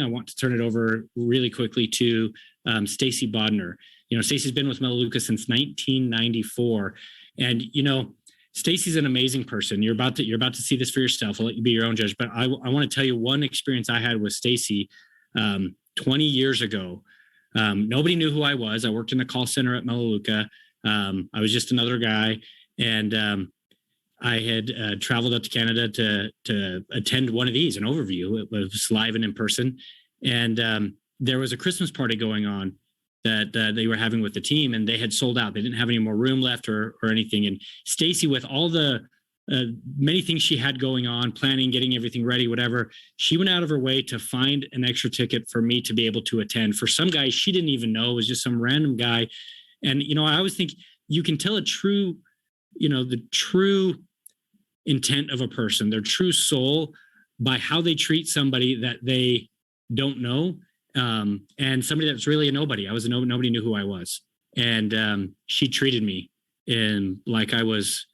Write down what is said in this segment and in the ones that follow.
I want to turn it over really quickly to Stacey Bodner. Stacey's been with Melaleuca since 1994, and Stacey's an amazing person. You're about to see this for yourself. I'll let you be your own judge, but I want to tell you one experience I had with Stacey 20 years ago. Nobody knew who I was. I worked in the call center at Melaleuca. I was just another guy, and I had traveled up to Canada to attend one of these, an overview. It was live and in person, and there was a Christmas party going on that they were having with the team, and they had sold out. They didn't have any more room left or anything. And Stacey, with all the many things she had going on, planning, getting everything ready, whatever, she went out of her way to find an extra ticket for me to be able to attend. For some guy she didn't even know, it was just some random guy. And, I always think you can tell the true intent of a person, their true soul, by how they treat somebody that they don't know. And somebody that's really a nobody. Nobody knew who I was. And she treated me like I was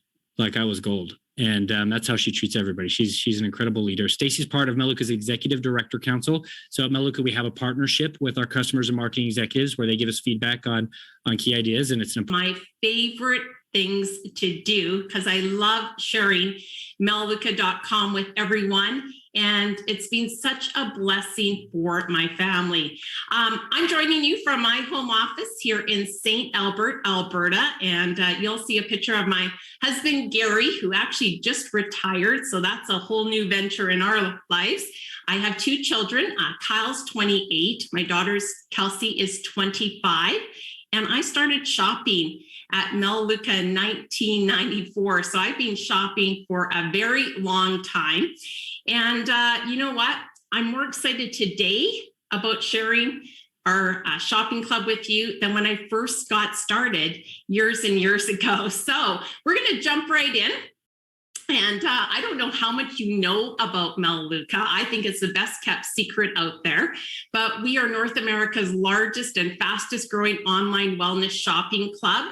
gold. And that's how she treats everybody. She's an incredible leader. Stacey's part of Melaleuca's Executive Director Council. So at Melaleuca, we have a partnership with our customers and marketing executives where they give us feedback on key ideas. And it's my favorite things to do, because I love sharing melaleuca.com with everyone. And it's been such a blessing for my family. I'm joining you from my home office here in St. Albert, Alberta. And you'll see a picture of my husband, Gary, who actually just retired. So that's a whole new venture in our lives. I have two children. Kyle's 28. My daughter's Kelsey is 25. And I started shopping at Melaleuca in 1994. So I've been shopping for a very long time. And you know what? I'm more excited today about sharing our shopping club with you than when I first got started years and years ago. So we're going to jump right in. And I don't know how much you know about Melaleuca. I think it's the best kept secret out there. But we are North America's largest and fastest growing online wellness shopping club.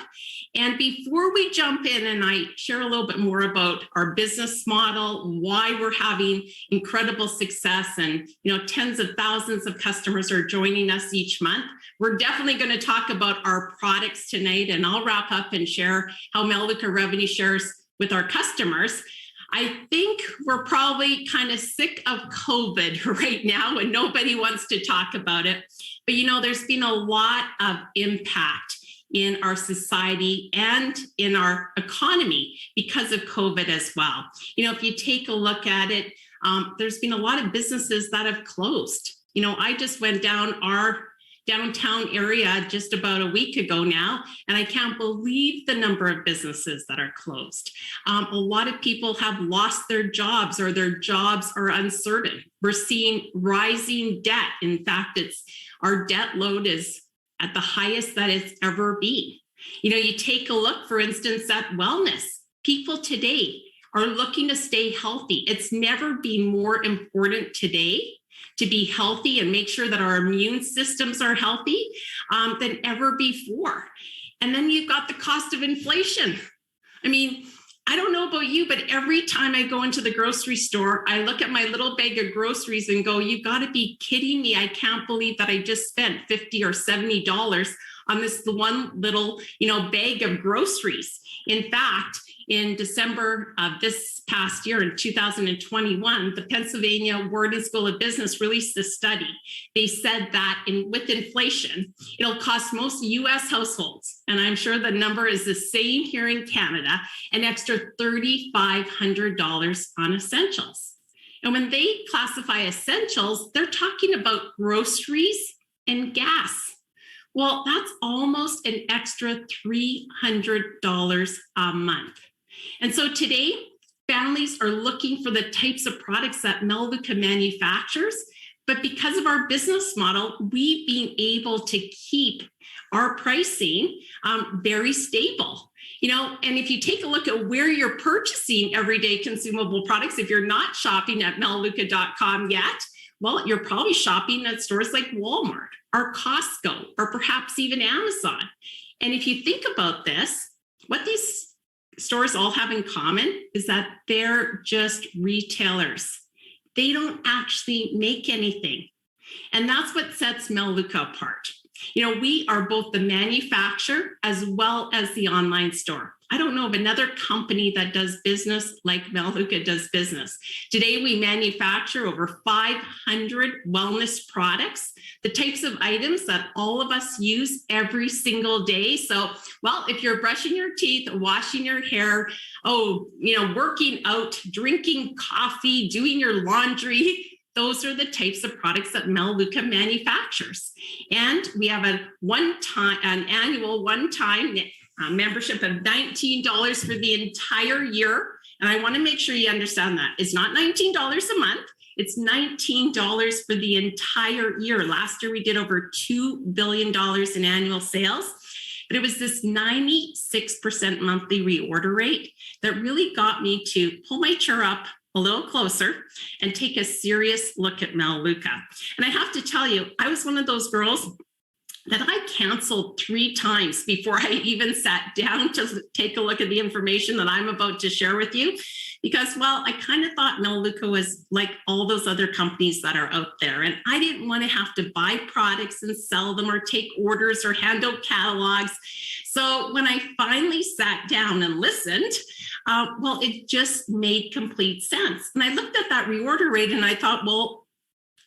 And before we jump in and I share a little bit more about our business model, why we're having incredible success, and tens of thousands of customers are joining us each month, we're definitely going to talk about our products tonight. And I'll wrap up and share how Melaleuca revenue shares with our customers. I think we're probably kind of sick of COVID right now and nobody wants to talk about it. But there's been a lot of impact in our society and in our economy because of COVID as well. If you take a look at it, there's been a lot of businesses that have closed. I just went down our downtown area just about a week ago now, and I can't believe the number of businesses that are closed. A lot of people have lost their jobs, or their jobs are uncertain. We're seeing rising debt. In fact, our debt load is at the highest that it's ever been. You take a look, for instance, at wellness. People today are looking to stay healthy. It's never been more important today to be healthy and make sure that our immune systems are healthy than ever before. And then you've got the cost of inflation. I don't know about you, but every time I go into the grocery store, I look at my little bag of groceries and go, you got to be kidding me. I can't believe that I just spent $50 or $70 on this one little, bag of groceries. In fact, in December of this past year, in 2021, the Pennsylvania Wharton School of Business released a study. They said that with inflation, it'll cost most U.S. households, and I'm sure the number is the same here in Canada, an extra $3,500 on essentials. And when they classify essentials, they're talking about groceries and gas. Well, that's almost an extra $300 a month. And so today, families are looking for the types of products that Melaleuca manufactures. But because of our business model, we've been able to keep our pricing very stable. And if you take a look at where you're purchasing everyday consumable products, if you're not shopping at melaleuca.com yet, well, you're probably shopping at stores like Walmart or Costco or perhaps even Amazon. And if you think about this, what these stores all have in common is that they're just retailers. They don't actually make anything. And that's what sets Melaleuca apart. You know, we are both the manufacturer as well as the online store. I don't know of another company that does business like Melaleuca does business. Today, we manufacture over 500 wellness products, the types of items that all of us use every single day. So, well, if you're brushing your teeth, washing your hair, working out, drinking coffee, doing your laundry, those are the types of products that Melaleuca manufactures. And we have an annual one-time membership of $19 for the entire year. And I want to make sure you understand that. It's not $19 a month. It's $19 for the entire year. Last year, we did over $2 billion in annual sales. But it was this 96% monthly reorder rate that really got me to pull my chair up a little closer and take a serious look at Melaleuca. And I have to tell you, I was one of those girls that I canceled 3 times before I even sat down to take a look at the information that I'm about to share with you. Because, well, I kind of thought Melaleuca was like all those other companies that are out there. And I didn't want to have to buy products and sell them or take orders or hand out catalogs. So when I finally sat down and listened, it just made complete sense. And I looked at that reorder rate and I thought, well,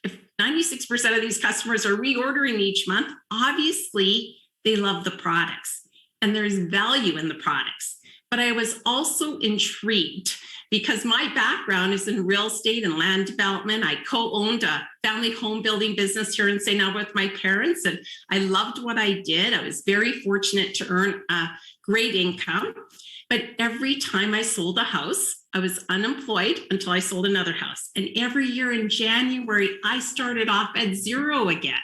if 96% of these customers are reordering each month, obviously they love the products and there's value in the products. But I was also intrigued because my background is in real estate and land development. I co-owned a family home building business here in St. Albert with my parents, and I loved what I did. I was very fortunate to earn a great income. But every time I sold a house, I was unemployed until I sold another house. And every year in January, I started off at 0 again.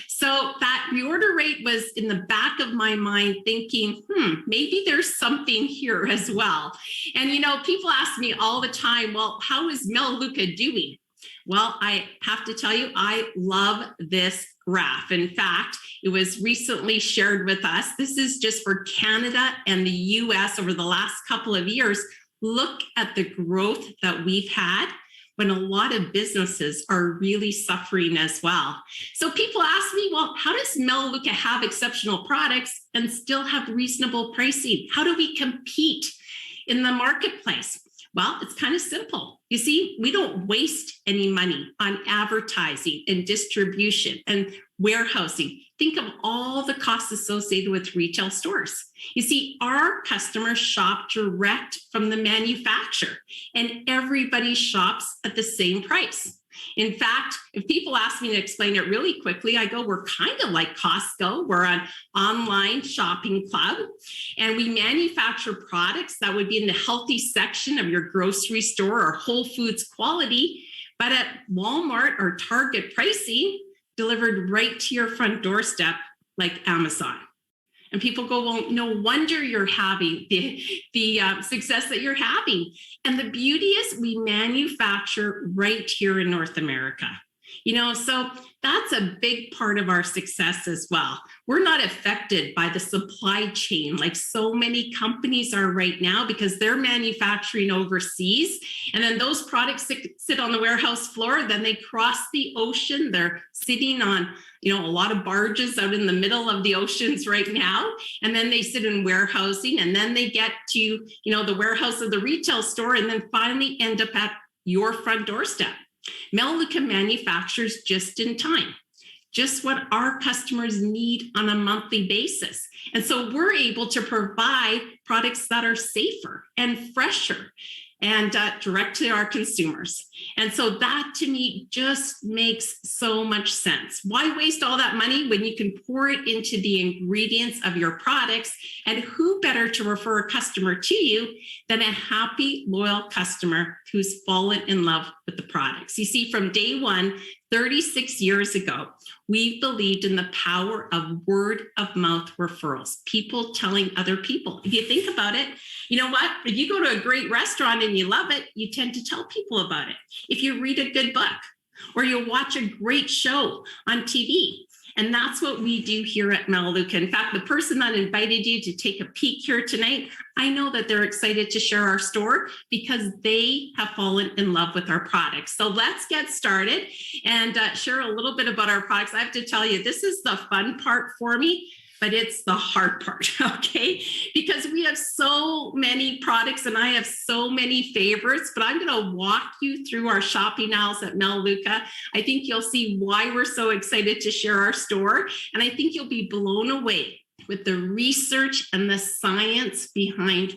So that reorder rate was in the back of my mind thinking, maybe there's something here as well. And, people ask me all the time, well, how is Melaleuca doing? Well, I have to tell you, I love this graph. In fact, it was recently shared with us. This is just for Canada and the US over the last couple of years. Look at the growth that we've had when a lot of businesses are really suffering as well. So people ask me, well, how does Melaleuca have exceptional products and still have reasonable pricing? How do we compete in the marketplace? Well, it's kind of simple. You see, we don't waste any money on advertising and distribution and warehousing. Think of all the costs associated with retail stores. You see, our customers shop direct from the manufacturer, and everybody shops at the same price. In fact, if people ask me to explain it really quickly, I go, we're kind of like Costco. We're an online shopping club, and we manufacture products that would be in the healthy section of your grocery store or Whole Foods quality, but at Walmart or Target pricing, delivered right to your front doorstep like Amazon. And people go, well, no wonder you're having the success that you're having. And the beauty is we manufacture right here in North America. So that's a big part of our success as well. We're not affected by the supply chain like so many companies are right now because they're manufacturing overseas. And then those products sit on the warehouse floor, then they cross the ocean. They're sitting on, a lot of barges out in the middle of the oceans right now. And then they sit in warehousing, and then they get to, the warehouse of the retail store, and then finally end up at your front doorstep. Melaleuca manufactures just in time, just what our customers need on a monthly basis. And so we're able to provide products that are safer and fresher and direct to our consumers. And so that to me just makes so much sense. Why waste all that money when you can pour it into the ingredients of your products? And who better to refer a customer to you than a happy, loyal customer who's fallen in love with the products? You see, from day one, 36 years ago, we believed in the power of word of mouth referrals, people telling other people. If you think about it, you know what? If you go to a great restaurant and you love it, you tend to tell people about it. If you read a good book or you watch a great show on TV, And that's what we do here at Melaleuca. In fact, the person that invited you to take a peek here tonight, I know that they're excited to share our store because they have fallen in love with our products. So let's get started and share a little bit about our products. I have to tell you, this is the fun part for me, but it's the hard part, okay? Because we have so many products and I have so many favorites, but I'm gonna walk you through our shopping aisles at Melaleuca. I think you'll see why we're so excited to share our store. And I think you'll be blown away with the research and the science behind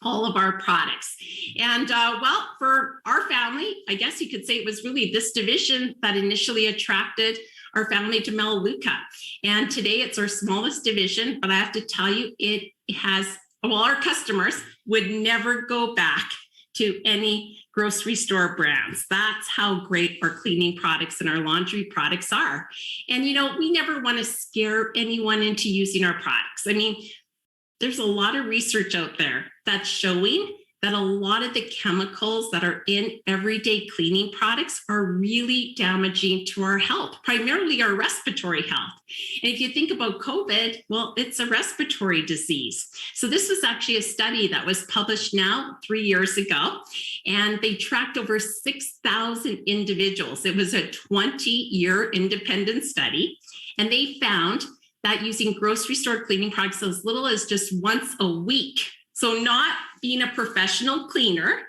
all of our products. And well, for our family, I guess you could say it was really this division that initially attracted our family to Melaleuca. And today it's our smallest division, but I have to tell you, it has, well, our customers would never go back to any grocery store brands. That's how great our cleaning products and our laundry products are. And, you know, we never want to scare anyone into using our products. I mean, there's a lot of research out there that's showing that a lot of the chemicals that are in everyday cleaning products are really damaging to our health, primarily our respiratory health. And if you think about COVID, well, it's a respiratory disease. So this was actually a study that was published now 3 years ago, and they tracked over 6,000 individuals. It was a 20-year independent study, and they found that using grocery store cleaning products as little as just once a week, so not being a professional cleaner,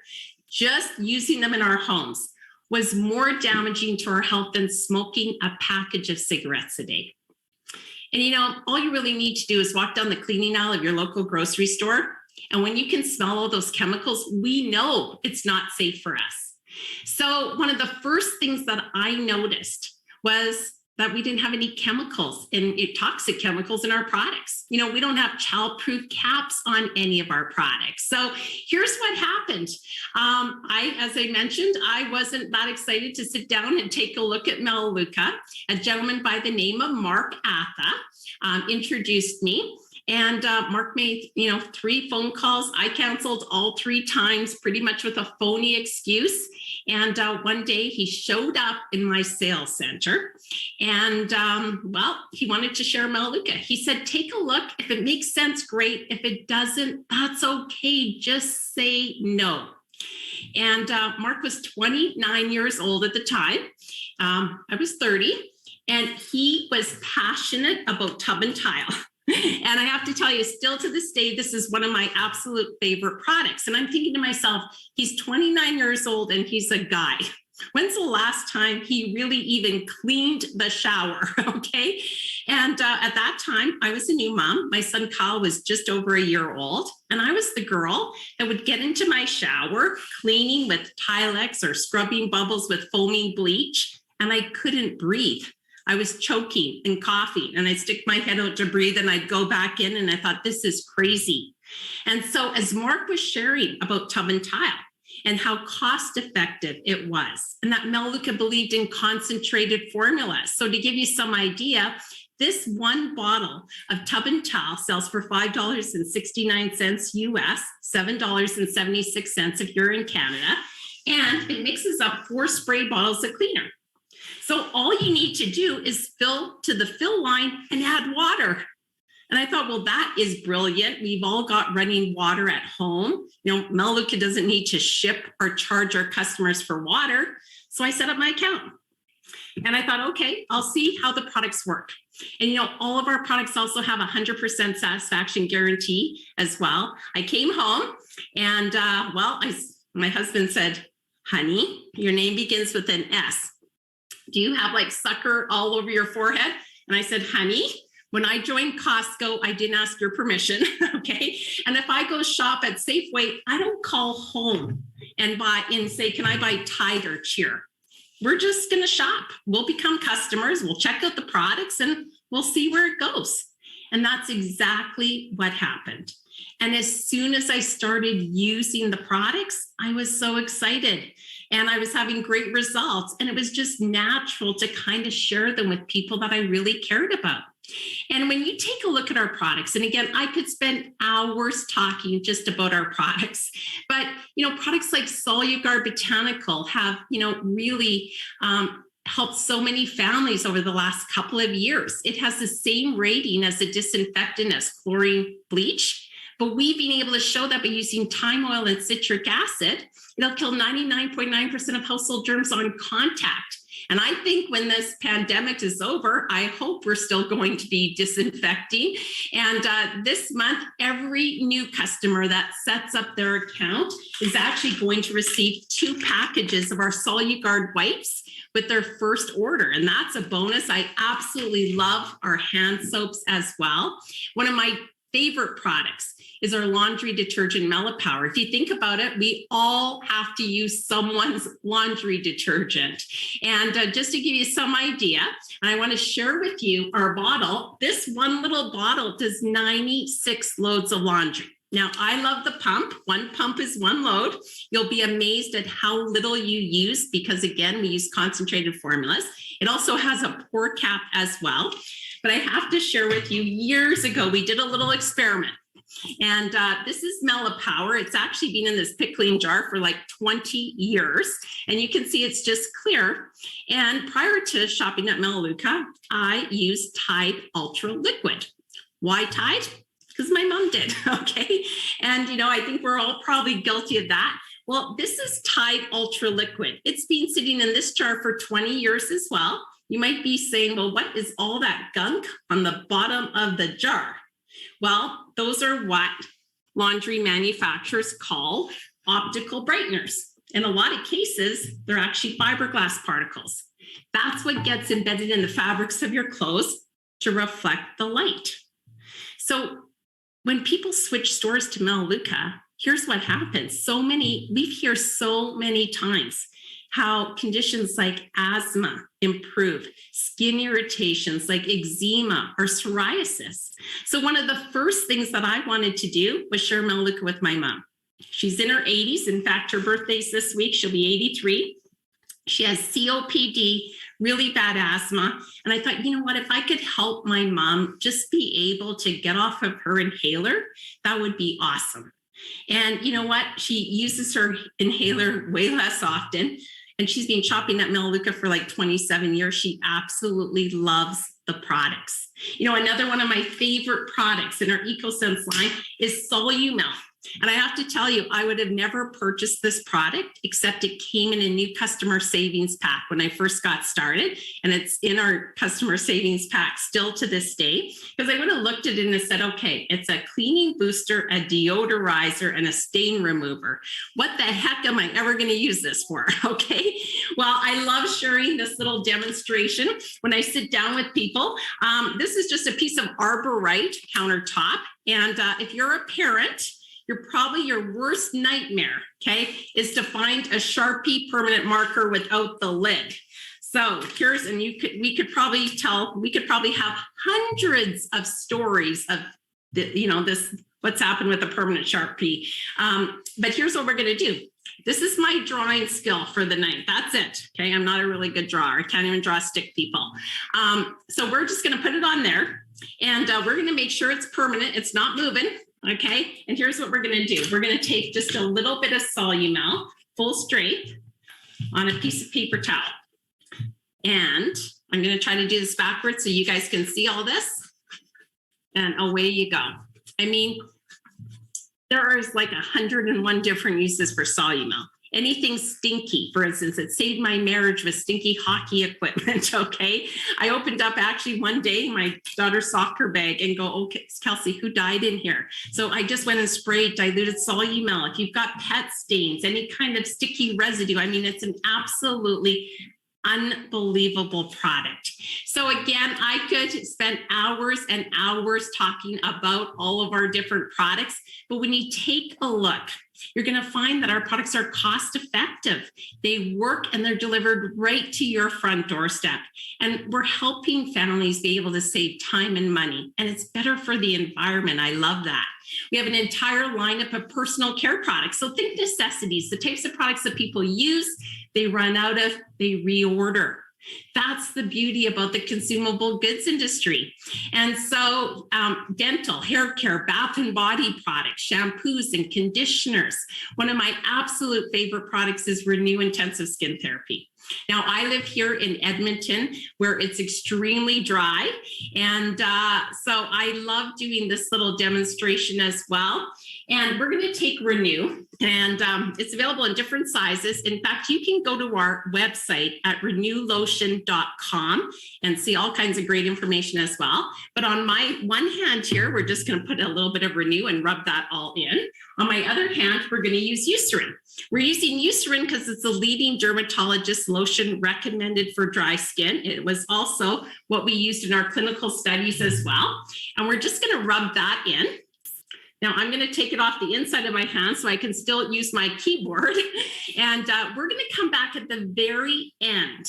just using them in our homes, was more damaging to our health than smoking a package of cigarettes a day. And you know, all you really need to do is walk down the cleaning aisle of your local grocery store. And when you can smell all those chemicals, we know it's not safe for us. So one of the first things that I noticed was that we didn't have any chemicals and toxic chemicals in our products. You know, we don't have child-proof caps on any of our products. So here's what happened. As I mentioned, I wasn't that excited to sit down and take a look at Melaleuca. A gentleman by the name of Mark Atha introduced me. And Mark made, 3 phone calls. I canceled all 3 times, pretty much with a phony excuse. And one day he showed up in my sales center and, he wanted to share Melaleuca. He said, take a look. If it makes sense, great. If it doesn't, that's okay. Just say no. And Mark was 29 years old at the time. I was 30. And he was passionate about tub and tile. And I have to tell you, still to this day, this is one of my absolute favorite products. And I'm thinking to myself, he's 29 years old and he's a guy. When's the last time he really even cleaned the shower? Okay. And at that time, I was a new mom. My son Kyle was just over a year old. And I was the girl that would get into my shower, cleaning with Tilex or scrubbing bubbles with foaming bleach. And I couldn't breathe. I was choking and coughing, and I'd stick my head out to breathe and I'd go back in, and I thought, this is crazy. And so as Mark was sharing about tub and tile and how cost effective it was, and that Melaleuca believed in concentrated formulas. So to give you some idea, this one bottle of tub and tile sells for $5.69 US, $7.76 if you're in Canada, and it mixes up 4 spray bottles of cleaner. So all you need to do is fill to the fill line and add water. And I thought, well, that is brilliant. We've all got running water at home. Melaleuca doesn't need to ship or charge our customers for water. So I set up my account. And I thought, okay, I'll see how the products work. And, all of our products also have 100% satisfaction guarantee as well. I came home and, my husband said, honey, your name begins with an S. Do you have like sucker all over your forehead? And I said, honey, when I joined Costco, I didn't ask your permission, okay? And if I go shop at Safeway, I don't call home and say, can I buy Tide or Cheer? We're just gonna shop. We'll become customers, we'll check out the products and we'll see where it goes. And that's exactly what happened. And as soon as I started using the products, I was so excited. And I was having great results. And it was just natural to kind of share them with people that I really cared about. And when you take a look at our products, and again, I could spend hours talking just about our products, but, products like Solugar Botanical have, really helped so many families over the last couple of years. It has the same rating as a disinfectant as chlorine bleach, but we've been able to show that by using thyme oil and citric acid, it'll kill 99.9% of household germs on contact. And I think when this pandemic is over, I hope we're still going to be disinfecting. And this month, every new customer that sets up their account is actually going to receive 2 packages of our SoluGuard wipes with their first order. And that's a bonus. I absolutely love our hand soaps as well. One of my favorite products is our laundry detergent Power. If you think about it, we all have to use someone's laundry detergent. And just to give you some idea, I want to share with you our bottle. This one little bottle does 96 loads of laundry. Now, I love the pump. 1 pump is 1 load. You'll be amazed at how little you use because, again, we use concentrated formulas. It also has a pour cap as well. But I have to share with you, years ago, we did a little experiment. And this is Power. It's actually been in this pickling jar for like 20 years. And you can see it's just clear. And prior to shopping at Melaleuca, I used Tide Ultra Liquid. Why Tide? Because my mom did, okay? And, I think we're all probably guilty of that. Well, this is Tide Ultra Liquid. It's been sitting in this jar for 20 years as well. You might be saying, well, what is all that gunk on the bottom of the jar? Well, those are what laundry manufacturers call optical brighteners. In a lot of cases, they're actually fiberglass particles. That's what gets embedded in the fabrics of your clothes to reflect the light. So when people switch stores to Melaleuca, here's what happens. We hear so many times how conditions like asthma improve, skin irritations like eczema or psoriasis. So one of the first things that I wanted to do was share Melaleuca with my mom. She's in her 80s. In fact, her birthday's this week. She'll be 83. She has COPD, really bad asthma. And I thought, you know what, if I could help my mom just be able to get off of her inhaler, that would be awesome. And you know what? She uses her inhaler way less often. And she's been shopping at Melaleuca for like 27 years. She absolutely loves the products. Another one of my favorite products in our EcoSense line is SoluMel. And I have to tell you, I would have never purchased this product except it came in a new customer savings pack when I first got started. And it's in our customer savings pack still to this day, because I would have looked at it and said, okay, it's a cleaning booster, a deodorizer, and a stain remover. What the heck am I ever going to use this for? Okay. Well, I love sharing this little demonstration when I sit down with people. This is just a piece of Arborite countertop. And if you're a parent, your worst nightmare, okay, is to find a Sharpie permanent marker without the lid. So we could probably have hundreds of stories of what's happened with a permanent Sharpie. But here's what we're going to do. This is my drawing skill for the night. That's it. Okay. I'm not a really good drawer. I can't even draw stick people. So we're just going to put it on there and we're going to make sure it's permanent. It's not moving. Okay, and here's what we're going to do. We're going to take just a little bit of SoluMel, full strength, on a piece of paper towel. And I'm going to try to do this backwards so you guys can see all this. And away you go. I mean, there is like 101 different uses for SoluMel. Anything stinky, for instance, it saved my marriage with stinky hockey equipment, okay? I opened up actually one day my daughter's soccer bag and go, okay, Kelsey, who died in here? So I just went and sprayed diluted SoluMel. If you've got pet stains, any kind of sticky residue, I mean, it's an absolutely unbelievable product. So again, I could spend hours and hours talking about all of our different products, but when you take a look, you're going to find that our products are cost effective. They work and they're delivered right to your front doorstep. And we're helping families be able to save time and money. And it's better for the environment. I love that. We have an entire lineup of personal care products. So think necessities, the types of products that people use, they run out of, they reorder. That's the beauty about the consumable goods industry. And so dental, hair care, bath and body products, shampoos and conditioners. One of my absolute favorite products is Renew Intensive Skin Therapy. Now, I live here in Edmonton where it's extremely dry. And so I love doing this little demonstration as well. And we're going to take Renew, and it's available in different sizes. In fact, you can go to our website at renewlotion.com and see all kinds of great information as well. But on my one hand here, we're just going to put a little bit of Renew and rub that all in. On my other hand, we're going to use Eucerin. We're using Eucerin because it's the leading dermatologist lotion recommended for dry skin. It was also what we used in our clinical studies as well. And we're just going to rub that in. Now I'm going to take it off the inside of my hand so I can still use my keyboard. And we're going to come back at the very end.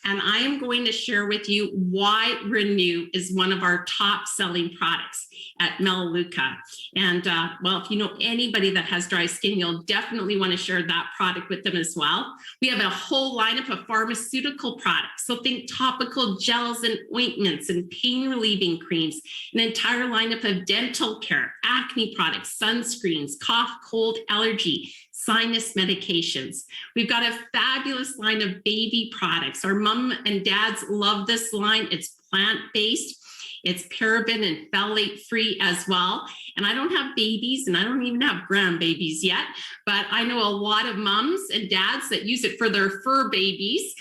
And I am going to share with you why Renew is one of our top selling products at Melaleuca. And well, if you know anybody that has dry skin, you'll definitely want to share that product with them as well. We have a whole lineup of pharmaceutical products. So think topical gels and ointments and pain relieving creams, an entire lineup of dental care, acne products, sunscreens, cough, cold, allergy, sinus medications. We've got a fabulous line of baby products. Our mom and dads love this line. It's plant-based. It's paraben and phthalate free as well. And I don't have babies and I don't even have grandbabies yet, but I know a lot of moms and dads that use it for their fur babies.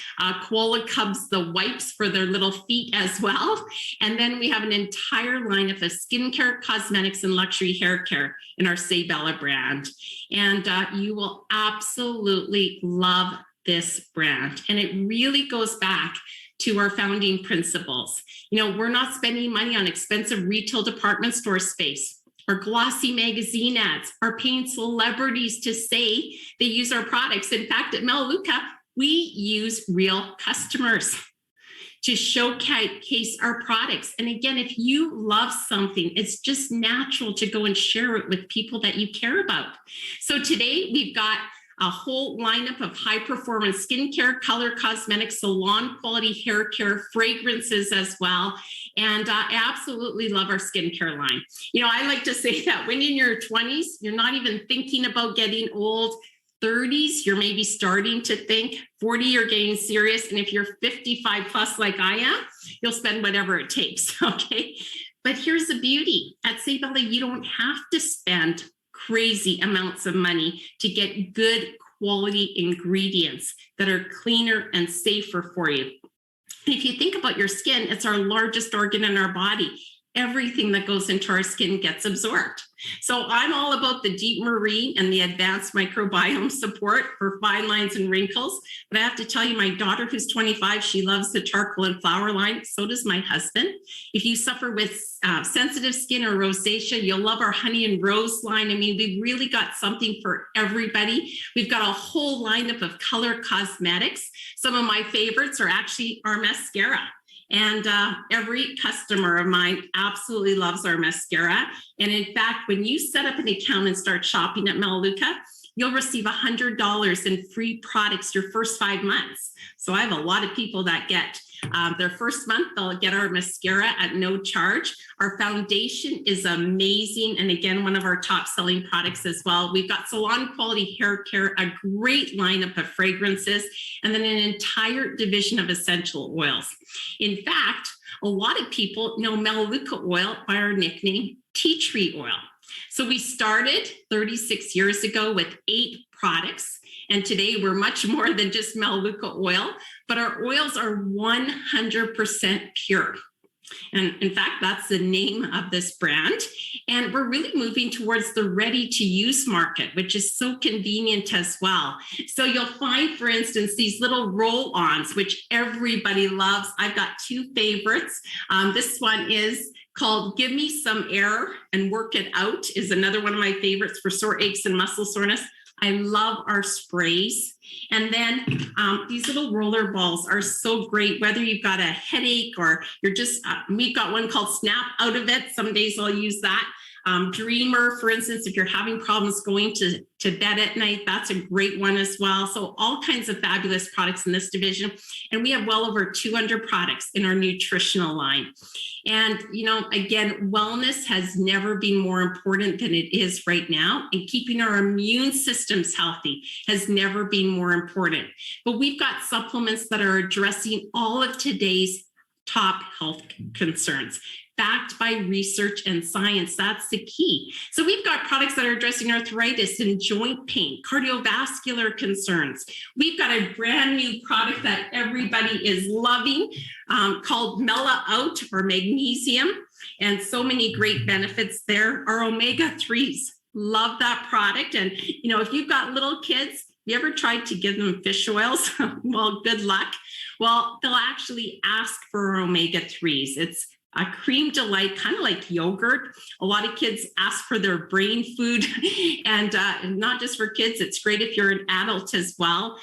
Koala Cubs, the wipes for their little feet as well. And then we have an entire lineup of skincare, cosmetics, and luxury hair care in our Sabella brand. And you will absolutely love this brand. And it really goes back to our founding principles. You know, we're not spending money on expensive retail department store space or glossy magazine ads or paying celebrities to say they use our products. In fact, at Melaleuca, we use real customers to showcase our products. And again, if you love something, it's just natural to go and share it with people that you care about. So today we've got a whole lineup of high performance skincare, color cosmetics, salon quality hair care, fragrances as well. And I absolutely love our skincare line. You know, I like to say that when in your 20s, you're not even thinking about getting old. 30s, you're maybe starting to think. 40, you're getting serious. And if you're 55 plus like I am, you'll spend whatever it takes, okay? But here's the beauty. At Sabella, you don't have to spend crazy amounts of money to get good quality ingredients that are cleaner and safer for you. And if you think about your skin, it's our largest organ in our body. Everything that goes into our skin gets absorbed. So I'm all about the deep marine and the advanced microbiome support for fine lines and wrinkles. But I have to tell you, my daughter, who's 25, she loves the charcoal and flower line. So does my husband. If you suffer with sensitive skin or rosacea, you'll love our honey and rose line. I mean, we've really got something for everybody. We've got a whole lineup of color cosmetics. Some of my favorites are actually our mascara. And every customer of mine absolutely loves our mascara. And in fact, when you set up an account and start shopping at Melaleuca, you'll receive $100 in free products your first 5 months. So I have a lot of people that get their first month, they'll get our mascara at no charge. Our foundation is amazing. And again, one of our top selling products as well. We've got salon quality hair care, a great lineup of fragrances, and then an entire division of essential oils. In fact, a lot of people know Melaleuca oil by our nickname, tea tree oil. So we started 36 years ago with 8 products. And today we're much more than just Melaleuca oil, but our oils are 100% pure. And in fact, that's the name of this brand. And we're really moving towards the ready-to-use market, which is so convenient as well. So you'll find, for instance, these little roll-ons, which everybody loves. I've got 2 favorites. This one is called Give Me Some Air and Work It Out, is another one of my favorites for sore aches and muscle soreness. I love our sprays. And then these little roller balls are so great, whether you've got a headache or you're just, we've got one called Snap Out of It. Some days I'll use that. Dreamer, for instance, if you're having problems going to bed at night, that's a great one as well. So all kinds of fabulous products in this division. And we have well over 200 products in our nutritional line. And, again, wellness has never been more important than it is right now. And keeping our immune systems healthy has never been more important. But we've got supplements that are addressing all of today's top health concerns, backed by research and science. That's the key. So we've got products that are addressing arthritis and joint pain, cardiovascular concerns. We've got a brand new product that everybody is loving called Mela Out for magnesium, and so many great benefits there. Our omega-3s, love that product. And, if you've got little kids, you ever tried to give them fish oils? Well, good luck. Well, they'll actually ask for omega-3s. It's a cream delight, kind of like yogurt. A lot of kids ask for their brain food, and not just for kids. It's great if you're an adult as well.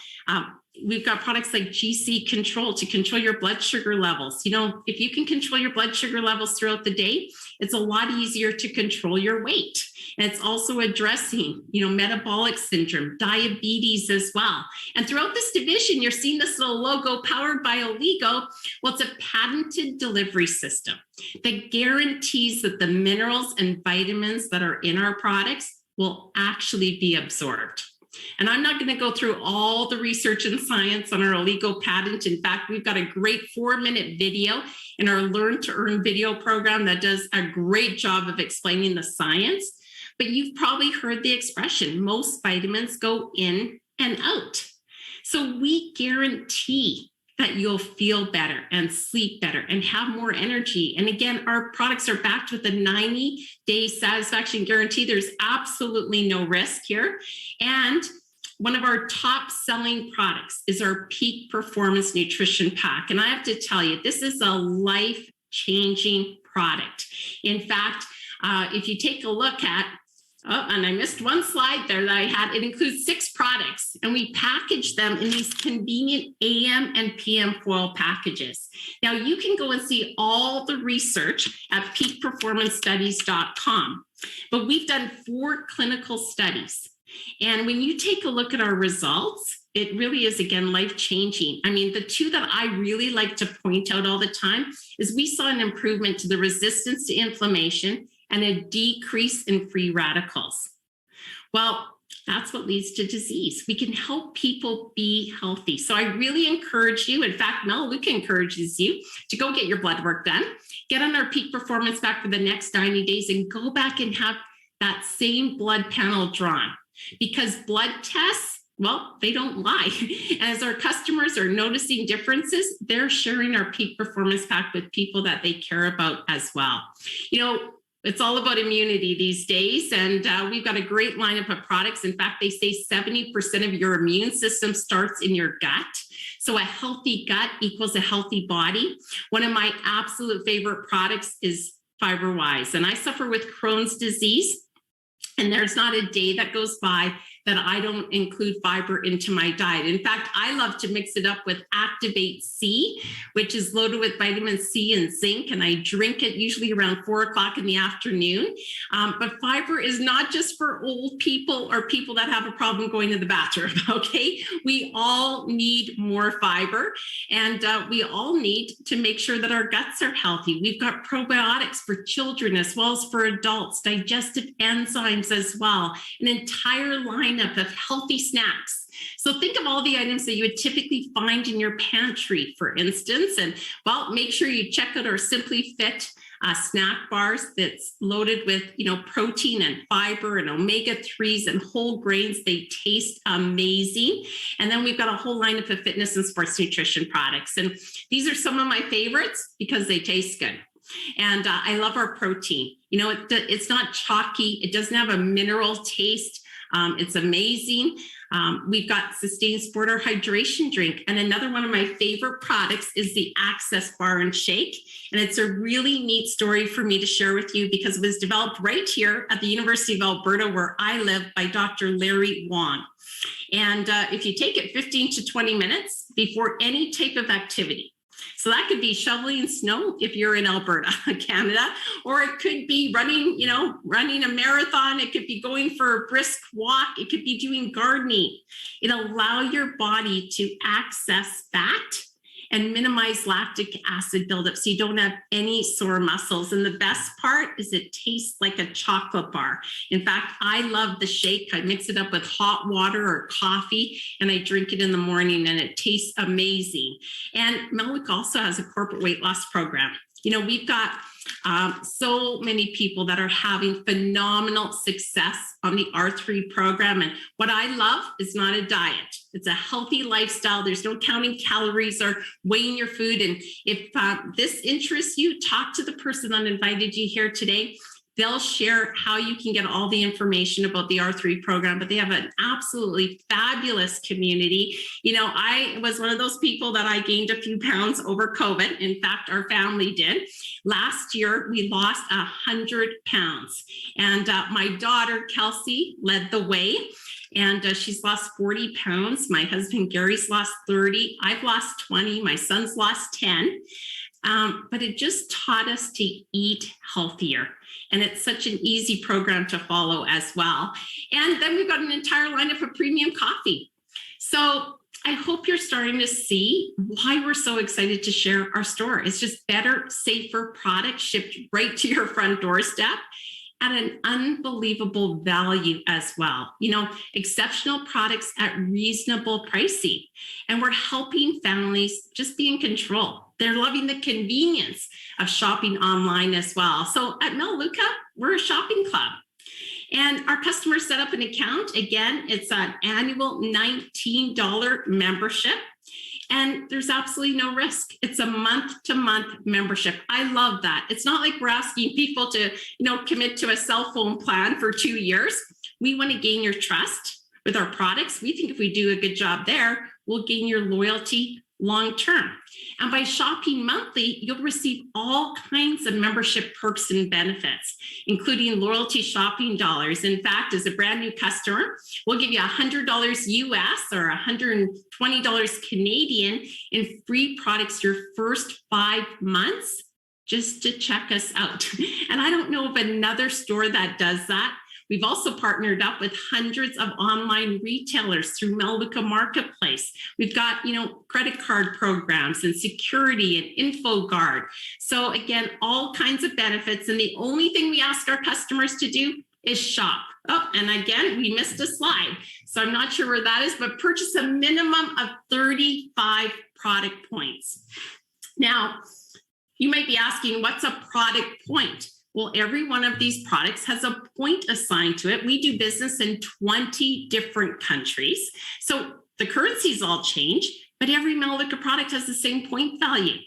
We've got products like GC Control to control your blood sugar levels. If you can control your blood sugar levels throughout the day, it's a lot easier to control your weight. And it's also addressing, metabolic syndrome, diabetes as well. And throughout this division, you're seeing this little logo powered by Oligo. Well, it's a patented delivery system that guarantees that the minerals and vitamins that are in our products will actually be absorbed. And I'm not going to go through all the research and science on our Oligo patent. In fact, we've got a great 4-minute video in our Learn to Earn video program that does a great job of explaining the science. But you've probably heard the expression, most vitamins go in and out. So we guarantee that you'll feel better and sleep better and have more energy. And again, our products are backed with a 90-day satisfaction guarantee. There's absolutely no risk here. And one of our top selling products is our Peak Performance Nutrition Pack. And I have to tell you, this is a life-changing product. In fact, if you take a look at, and I missed one slide there that I had. It includes 6 products, and we package them in these convenient AM and PM foil packages. Now, you can go and see all the research at peakperformancestudies.com, but we've done 4 clinical studies. And when you take a look at our results, it really is, again, life-changing. I mean, the 2 that I really like to point out all the time is we saw an improvement to the resistance to inflammation and a decrease in free radicals. Well, that's what leads to disease. We can help people be healthy. So I really encourage you, in fact, Melaleuca encourages you to go get your blood work done, get on our Peak Performance Pack for the next 90 days and go back and have that same blood panel drawn. Because blood tests, well, they don't lie. As our customers are noticing differences, they're sharing our Peak Performance Pack with people that they care about as well. It's all about immunity these days, and we've got a great lineup of products. In fact, they say 70% of your immune system starts in your gut. So a healthy gut equals a healthy body. One of my absolute favorite products is FiberWise, and I suffer with Crohn's disease. And there's not a day that goes by that I don't include fiber into my diet. In fact, I love to mix it up with Activate C, which is loaded with vitamin C and zinc, and I drink it usually around 4 o'clock in the afternoon. But fiber is not just for old people or people that have a problem going to the bathroom, okay? We all need more fiber, and we all need to make sure that our guts are healthy. We've got probiotics for children as well as for adults, digestive enzymes as well, an entire line of healthy snacks. So think of all the items that you would typically find in your pantry, for instance, and well, make sure you check out our Simply Fit snack bars that's loaded with, protein and fiber and omega-3s and whole grains. They taste amazing. And then we've got a whole lineup of fitness and sports nutrition products. And these are some of my favorites because they taste good. And I love our protein. It's not chalky. It doesn't have a mineral taste. It's amazing. We've got Sustain Sport or Hydration Drink. And another one of my favorite products is the Access Bar and Shake. And it's a really neat story for me to share with you because it was developed right here at the University of Alberta, where I live, by Dr. Larry Wong. And if you take it 15 to 20 minutes before any type of activity, So that could be shoveling snow if you're in Alberta, Canada, or it could be running a marathon. It could be going for a brisk walk. It could be doing gardening. It allows your body to access fat and minimize lactic acid buildup so you don't have any sore muscles. And the best part is it tastes like a chocolate bar. In fact, I love the shake. I mix it up with hot water or coffee, and I drink it in the morning, and it tastes amazing. And Melwick also has a corporate weight loss program. We've got so many people that are having phenomenal success on the R3 program. And what I love is not a diet. It's a healthy lifestyle. There's no counting calories or weighing your food. And if this interests you, talk to the person that invited you here today. They'll share how you can get all the information about the R3 program, but they have an absolutely fabulous community. I was one of those people that I gained a few pounds over COVID. In fact, our family did. Last year, we lost 100 pounds. And my daughter, Kelsey, led the way. And she's lost 40 pounds. My husband, Gary's lost 30. I've lost 20. My son's lost 10. But it just taught us to eat healthier. And it's such an easy program to follow as well. And then we've got an entire lineup of premium coffee. So I hope you're starting to see why we're so excited to share our store. It's just better, safer products shipped right to your front doorstep at an unbelievable value as well. Exceptional products at reasonable pricing. And we're helping families just be in control. They're loving the convenience of shopping online as well. So at Melaleuca, we're a shopping club. And our customers set up an account. Again, it's an annual $19 membership. And there's absolutely no risk. It's a month-to-month membership. I love that. It's not like we're asking people to, commit to a cell phone plan for 2 years. We want to gain your trust with our products. We think if we do a good job there, we'll gain your loyalty long-term. And by shopping monthly, you'll receive all kinds of membership perks and benefits, including loyalty shopping dollars. In fact, as a brand new customer, we'll give you $100 US or $120 Canadian in free products your first 5 months just to check us out. And I don't know of another store that does that. We've also partnered up with hundreds of online retailers through Melaleuca Marketplace. We've got, credit card programs and security and InfoGuard. So again, all kinds of benefits. And the only thing we ask our customers to do is shop. Oh, and again, we missed a slide. So I'm not sure where that is, but purchase a minimum of 35 product points. Now, you might be asking, what's a product point? Well, every one of these products has a point assigned to it. We do business in 20 different countries. So the currencies all change, but every Melaleuca product has the same point value.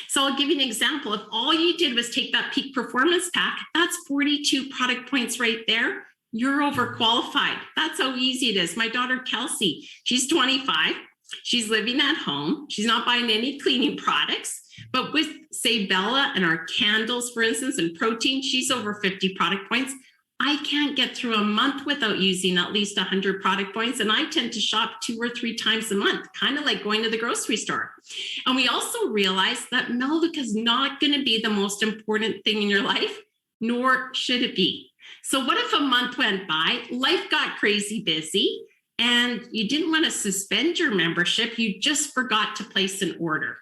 So I'll give you an example. If all you did was take that peak performance pack, that's 42 product points right there. You're overqualified. That's how easy it is. My daughter, Kelsey, she's 25. She's living at home. She's not buying any cleaning products. But with, say, Bella and our candles, for instance, and protein, she's over 50 product points. I can't get through a month without using at least 100 product points. And I tend to shop 2 or 3 times a month, kind of like going to the grocery store. And we also realize that Melaleuca is not going to be the most important thing in your life, nor should it be. So what if a month went by, life got crazy busy, and you didn't want to suspend your membership, you just forgot to place an order?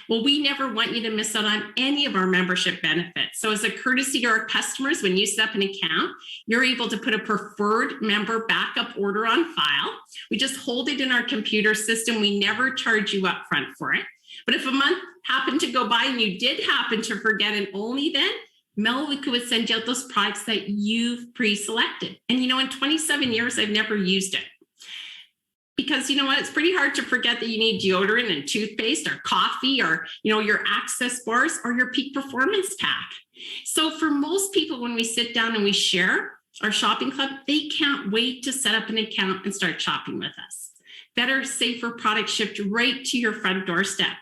Well, we never want you to miss out on any of our membership benefits. So as a courtesy to our customers, when you set up an account, you're able to put a preferred member backup order on file. We just hold it in our computer system. We never charge you up front for it. But if a month happened to go by and you did happen to forget, and only then, Melaleuca would send you out those products that you've pre-selected. And in 27 years, I've never used it. Because it's pretty hard to forget that you need deodorant and toothpaste or coffee or, your access bars or your peak performance pack. So for most people, when we sit down and we share our shopping club, they can't wait to set up an account and start shopping with us. Better, safer products shipped right to your front doorstep.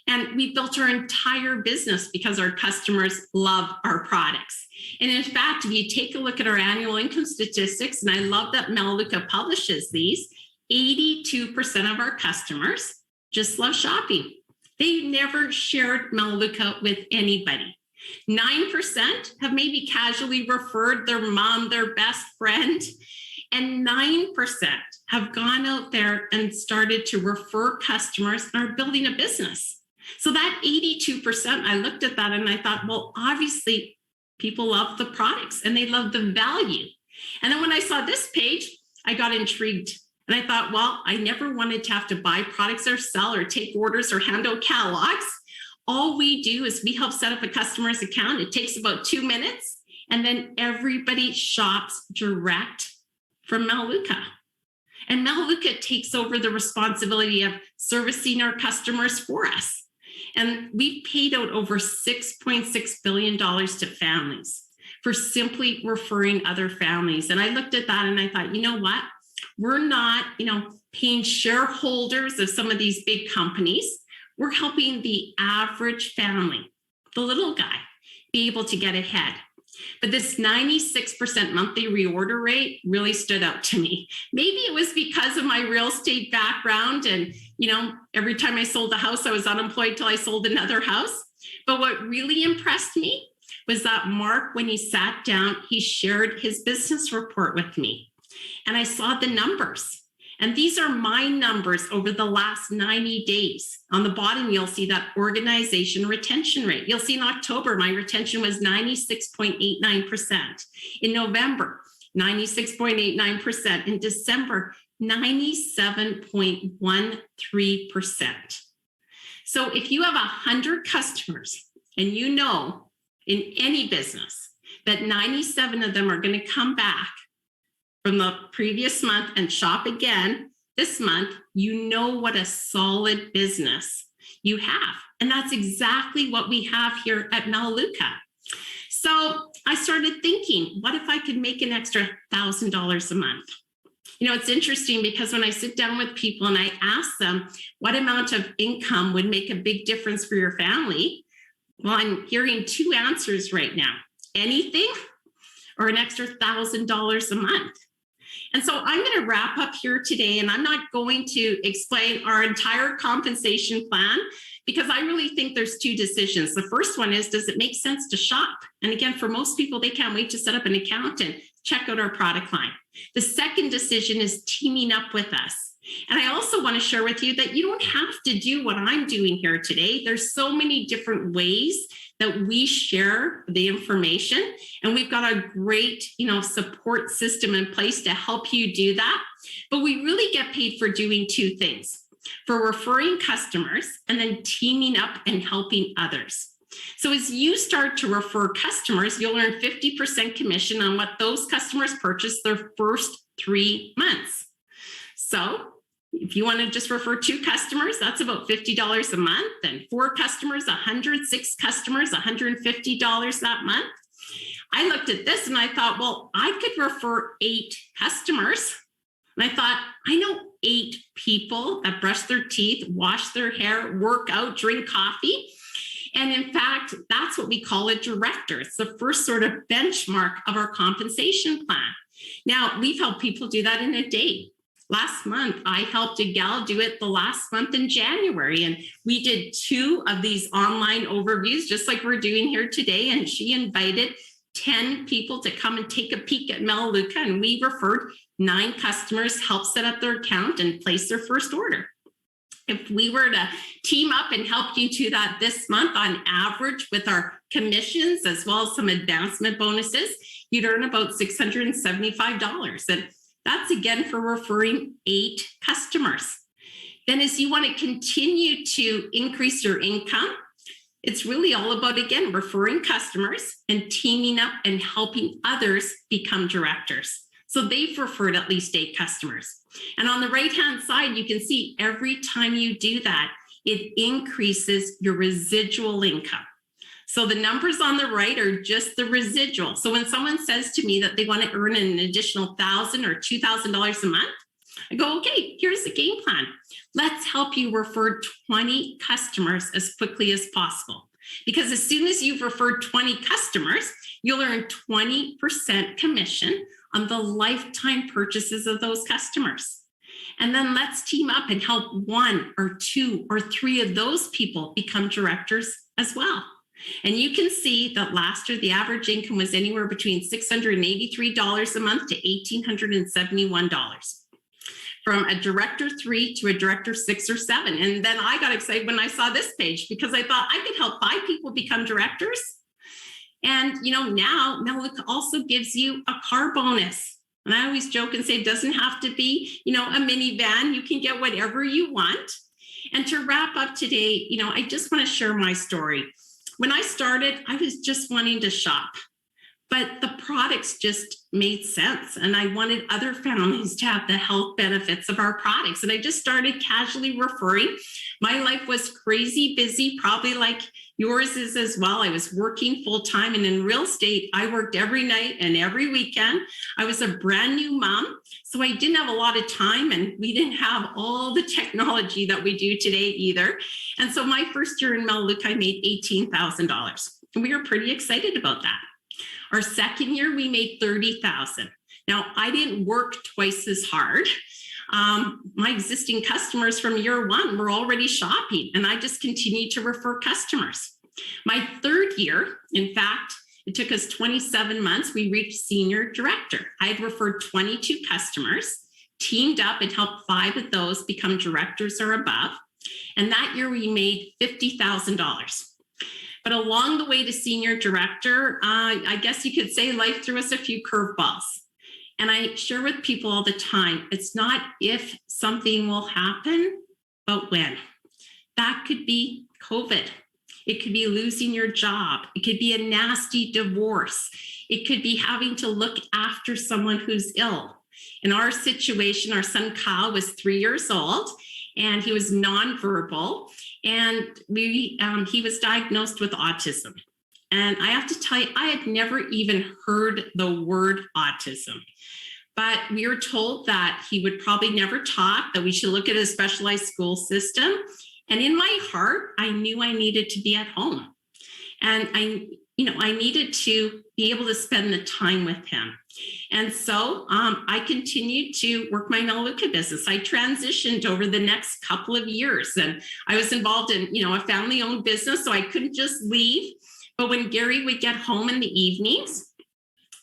And we built our entire business because our customers love our products. And in fact, if you take a look at our annual income statistics, and I love that Melaleuca publishes these, 82% of our customers just love shopping. They never shared Melaleuca with anybody. 9% have maybe casually referred their mom, their best friend, and 9% have gone out there and started to refer customers and are building a business. So that 82%, I looked at that and I thought, well, obviously people love the products and they love the value. And then when I saw this page, I got intrigued. And I thought, well, I never wanted to have to buy products or sell or take orders or hand out catalogs. All we do is we help set up a customer's account. It takes about 2 minutes. And then everybody shops direct from Melaleuca. And Melaleuca takes over the responsibility of servicing our customers for us. And we've paid out over $6.6 billion to families for simply referring other families. And I looked at that and I thought, you know what? We're not, paying shareholders of some of these big companies. We're helping the average family, the little guy, be able to get ahead. But this 96% monthly reorder rate really stood out to me. Maybe it was because of my real estate background. And, every time I sold a house, I was unemployed till I sold another house. But what really impressed me was that Mark, when he sat down, he shared his business report with me. And I saw the numbers. And these are my numbers over the last 90 days. On the bottom, you'll see that organization retention rate. You'll see in October, my retention was 96.89%. In November, 96.89%. In December, 97.13%. So if you have 100 customers and in any business that 97 of them are going to come back from the previous month and shop again this month, you know what a solid business you have. And that's exactly what we have here at Melaleuca. So I started thinking, what if I could make an extra $1,000 a month? It's interesting because when I sit down with people and I ask them what amount of income would make a big difference for your family, well, I'm hearing two answers right now: anything or an extra $1,000 a month. And so I'm going to wrap up here today, and I'm not going to explain our entire compensation plan because I really think there's two decisions. The first one is, does it make sense to shop? And again, for most people, they can't wait to set up an account and check out our product line. The second decision is teaming up with us. And I also want to share with you that you don't have to do what I'm doing here today. There's so many different ways that we share the information, and we've got a great, support system in place to help you do that. But we really get paid for doing two things: for referring customers and then teaming up and helping others. So as you start to refer customers, you'll earn 50% commission on what those customers purchase their first 3 months. So if you want to just refer 2 customers, that's about $50 a month, and 4 customers, 100, 6 customers, $150 that month. I looked at this and I thought, well, I could refer 8 customers. And I thought, I know 8 people that brush their teeth, wash their hair, work out, drink coffee. And in fact, that's what we call a director. It's the first sort of benchmark of our compensation plan. Now, we've helped people do that in a day. Last month, I helped a gal do it the last month in January, and we did 2 of these online overviews, just like we're doing here today, and she invited 10 people to come and take a peek at Melaleuca, and we referred 9 customers, helped set up their account and place their first order. If we were to team up and help you do that this month, on average, with our commissions as well as some advancement bonuses, you'd earn about $675. And that's again for referring 8 customers. Then as you want to continue to increase your income, it's really all about, again, referring customers and teaming up and helping others become directors. So they've referred at least 8 customers. And on the right-hand side, you can see every time you do that, it increases your residual income. So the numbers on the right are just the residual. So when someone says to me that they want to earn an additional $1,000 or $2,000 a month, I go, okay, here's the game plan. Let's help you refer 20 customers as quickly as possible. Because as soon as you've referred 20 customers, you'll earn 20% commission on the lifetime purchases of those customers. And then let's team up and help 1 or 2 or 3 of those people become directors as well. And you can see that last year, the average income was anywhere between $683 a month to $1,871. From a director 3 to a director 6 or 7. And then I got excited when I saw this page because I thought I could help 5 people become directors. And, now Melaleuca also gives you a car bonus. And I always joke and say it doesn't have to be, a minivan. You can get whatever you want. And to wrap up today, I just want to share my story. When I started, I was just wanting to shop. But the products just made sense. And I wanted other families to have the health benefits of our products. And I just started casually referring. My life was crazy busy, probably like yours is as well. I was working full time, and in real estate, I worked every night and every weekend. I was a brand new mom, so I didn't have a lot of time, and we didn't have all the technology that we do today either. And so my first year in Melaleuca, I made $18,000. And we were pretty excited about that. Our second year, we made $30,000. Now, I didn't work twice as hard. My existing customers from year 1 were already shopping, and I just continued to refer customers. My third year, in fact, it took us 27 months, we reached senior director. I had referred 22 customers, teamed up and helped 5 of those become directors or above. And that year we made $50,000. But along the way to senior director, I guess you could say life threw us a few curveballs. And I share with people all the time, it's not if something will happen, but when. That could be COVID. It could be losing your job. It could be a nasty divorce. It could be having to look after someone who's ill. In our situation, our son Kyle was 3 years old, and he was nonverbal. And he was diagnosed with autism. And I have to tell you, I had never even heard the word autism. But we were told that he would probably never talk, that we should look at a specialized school system. And in my heart, I knew I needed to be at home. And I needed to be able to spend the time with him. And so I continued to work my Melaleuca business. I transitioned over the next couple of years, and I was involved in, a family-owned business, so I couldn't just leave. But when Gary would get home in the evenings,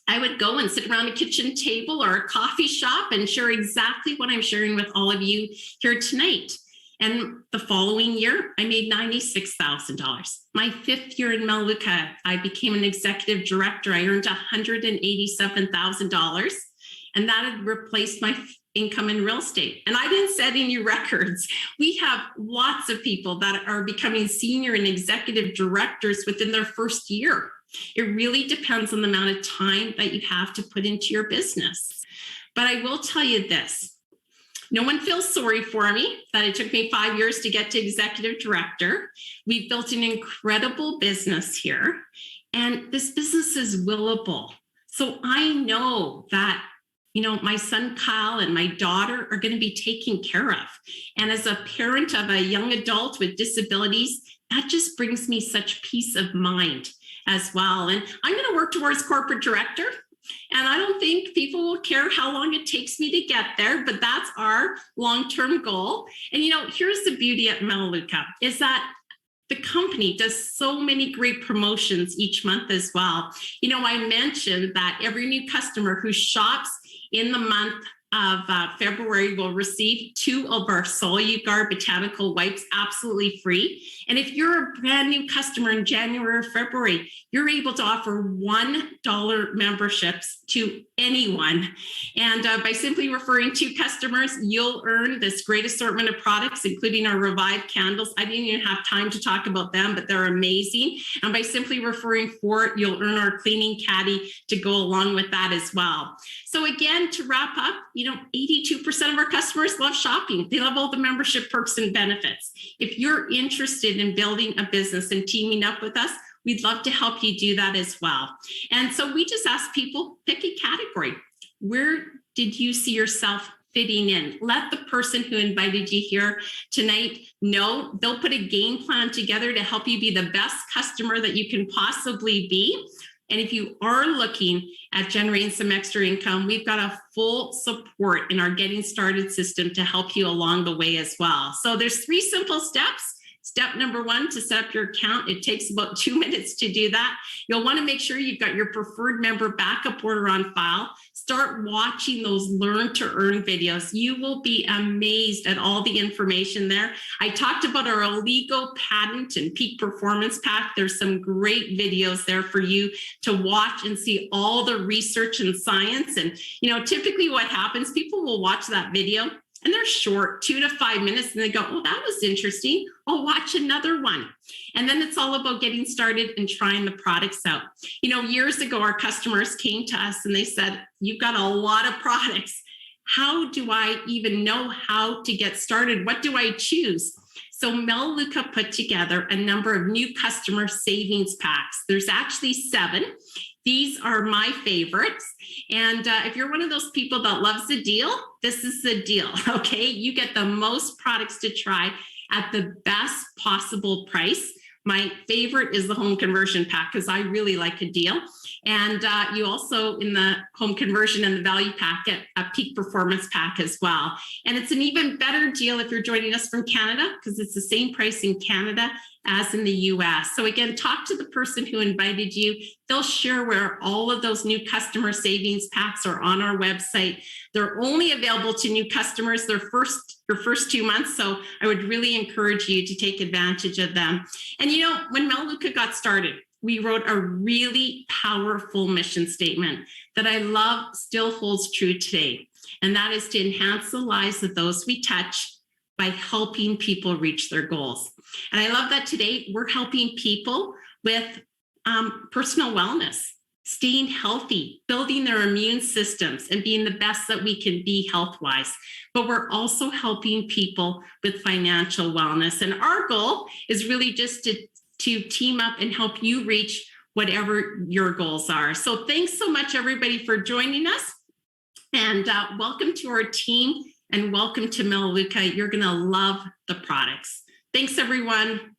I would go and sit around a kitchen table or a coffee shop and share exactly what I'm sharing with all of you here tonight. And the following year, I made $96,000. My 5th year in Melaleuca, I became an executive director. I earned $187,000, and that had replaced my income in real estate. And I didn't set any records. We have lots of people that are becoming senior and executive directors within their first year. It really depends on the amount of time that you have to put into your business. But I will tell you this. No one feels sorry for me that it took me 5 years to get to executive director. We've built an incredible business here, and this business is willable. So I know that, my son Kyle and my daughter are going to be taken care of. And as a parent of a young adult with disabilities, that just brings me such peace of mind as well. And I'm going to work towards corporate director. And I don't think people will care how long it takes me to get there, but that's our long-term goal. And, here's the beauty at Melaleuca is that the company does so many great promotions each month as well. I mentioned that every new customer who shops in the month of February will receive 2 of our Soluguard botanical wipes absolutely free. And if you're a brand new customer in January or February, you're able to offer $1 memberships to anyone. And by simply referring 2 customers, you'll earn this great assortment of products, including our Revive candles. I didn't even have time to talk about them, but they're amazing. And by simply referring 4, you'll earn our cleaning caddy to go along with that as well. So again, to wrap up, 82% of our customers love shopping. They love all the membership perks and benefits. If you're interested in building a business and teaming up with us, we'd love to help you do that as well. And so we just ask people, pick a category. Where did you see yourself fitting in? Let the person who invited you here tonight know. They'll put a game plan together to help you be the best customer that you can possibly be. And if you are looking at generating some extra income, we've got a full support in our Getting Started system to help you along the way as well. So there's 3 simple steps. Step number 1, to set up your account. It takes about 2 minutes to do that. You'll want to make sure you've got your preferred member backup order on file. Start watching those Learn to Earn videos. You will be amazed at all the information there. I talked about our Oligo patent and peak performance pack. There's some great videos there for you to watch and see all the research and science. And, typically what happens, people will watch that video and they're short, 2 to 5 minutes, and they go, oh, that was interesting. I'll watch another one. And then it's all about getting started and trying the products out. Years ago, our customers came to us and they said, you've got a lot of products. How do I even know how to get started? What do I choose? So Melaleuca put together a number of new customer savings packs. There's actually 7. These are my favorites. And if you're one of those people that loves the deal, this is the deal, okay? You get the most products to try at the best possible price. My favorite is the home conversion pack because I really like a deal. And you also, in the home conversion and the value pack, get a peak performance pack as well. And it's an even better deal if you're joining us from Canada because it's the same price in Canada as in the US. So again, talk to the person who invited you. They'll share where all of those new customer savings packs are on our website. They're only available to new customers your first 2 months. So I would really encourage you to take advantage of them. And when Melaleuca got started, we wrote a really powerful mission statement that I love still holds true today. And that is to enhance the lives of those we touch by helping people reach their goals. And I love that today we're helping people with personal wellness, staying healthy, building their immune systems, and being the best that we can be health-wise. But we're also helping people with financial wellness. And our goal is really just to team up and help you reach whatever your goals are. So thanks so much, everybody, for joining us. And welcome to our team and welcome to Melaleuca. You're going to love the products. Thanks, everyone.